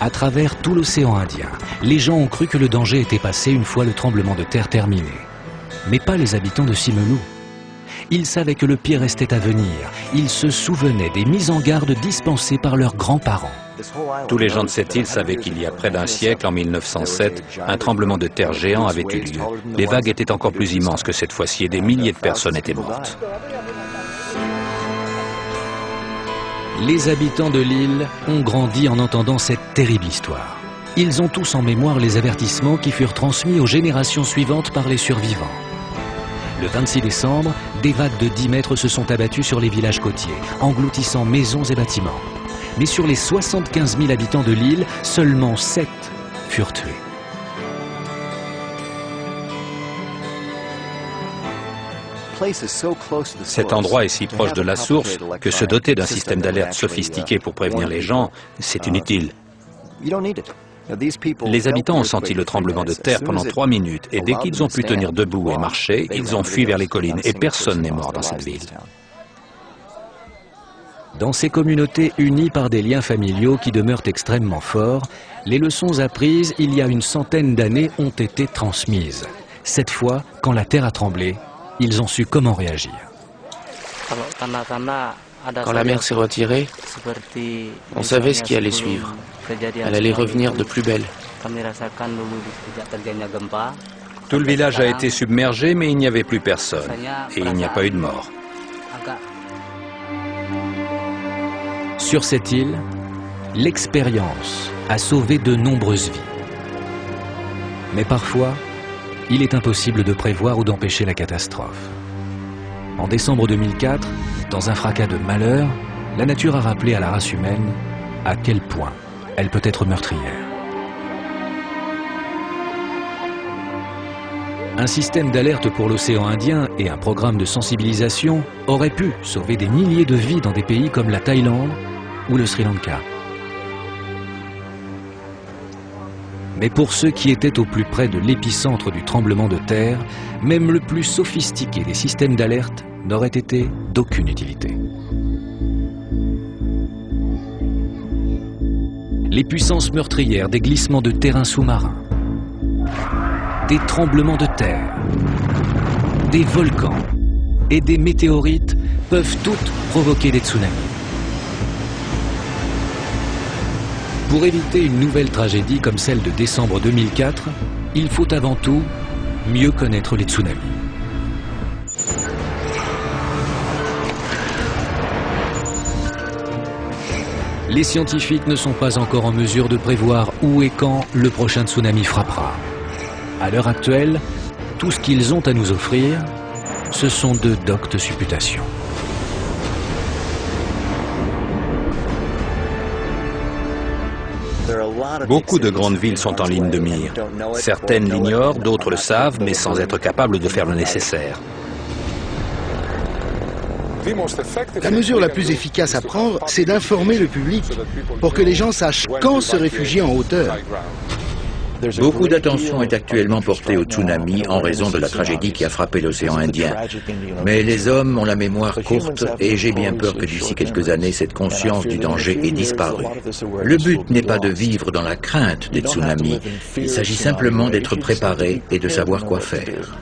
À travers tout l'océan Indien, les gens ont cru que le danger était passé une fois le tremblement de terre terminé. Mais pas les habitants de Simeulue. Ils savaient que le pire restait à venir. Ils se souvenaient des mises en garde dispensées par leurs grands-parents. Tous les gens de cette île savaient qu'il y a près d'un siècle, en 1907, un tremblement de terre géant avait eu lieu. Les vagues étaient encore plus immenses que cette fois-ci et des milliers de personnes étaient mortes. Les habitants de l'île ont grandi en entendant cette terrible histoire. Ils ont tous en mémoire les avertissements qui furent transmis aux générations suivantes par les survivants. Le 26 décembre, des vagues de 10 mètres se sont abattues sur les villages côtiers, engloutissant maisons et bâtiments. Mais sur les 75 000 habitants de l'île, seulement 7 furent tués. Cet endroit est si proche de la source que se doter d'un système d'alerte sophistiqué pour prévenir les gens, c'est inutile. Les habitants ont senti le tremblement de terre pendant 3 minutes et dès qu'ils ont pu tenir debout et marcher, ils ont fui vers les collines et personne n'est mort dans cette ville. Dans ces communautés unies par des liens familiaux qui demeurent extrêmement forts, les leçons apprises il y a une centaine d'années ont été transmises. Cette fois, quand la terre a tremblé, ils ont su comment réagir. Quand la mer s'est retirée, on savait ce qui allait suivre. Elle allait revenir de plus belle. Tout le village a été submergé, mais il n'y avait plus personne. Et il n'y a pas eu de mort. Sur cette île, l'expérience a sauvé de nombreuses vies. Mais parfois, il est impossible de prévoir ou d'empêcher la catastrophe. En décembre 2004, dans un fracas de malheur, la nature a rappelé à la race humaine à quel point elle peut être meurtrière. Un système d'alerte pour l'océan Indien et un programme de sensibilisation auraient pu sauver des milliers de vies dans des pays comme la Thaïlande ou le Sri Lanka. Mais pour ceux qui étaient au plus près de l'épicentre du tremblement de terre, même le plus sophistiqué des systèmes d'alerte n'aurait été d'aucune utilité. Les puissances meurtrières des glissements de terrain sous-marins, des tremblements de terre, des volcans et des météorites peuvent toutes provoquer des tsunamis. Pour éviter une nouvelle tragédie comme celle de décembre 2004, il faut avant tout mieux connaître les tsunamis. Les scientifiques ne sont pas encore en mesure de prévoir où et quand le prochain tsunami frappera. À l'heure actuelle, tout ce qu'ils ont à nous offrir, ce sont de doctes supputations. Beaucoup de grandes villes sont en ligne de mire. Certaines l'ignorent, d'autres le savent, mais sans être capables de faire le nécessaire. La mesure la plus efficace à prendre, c'est d'informer le public pour que les gens sachent quand se réfugier en hauteur. Beaucoup d'attention est actuellement portée au tsunami en raison de la tragédie qui a frappé l'océan Indien. Mais les hommes ont la mémoire courte et j'ai bien peur que d'ici quelques années, cette conscience du danger ait disparu. Le but n'est pas de vivre dans la crainte des tsunamis, il s'agit simplement d'être préparé et de savoir quoi faire.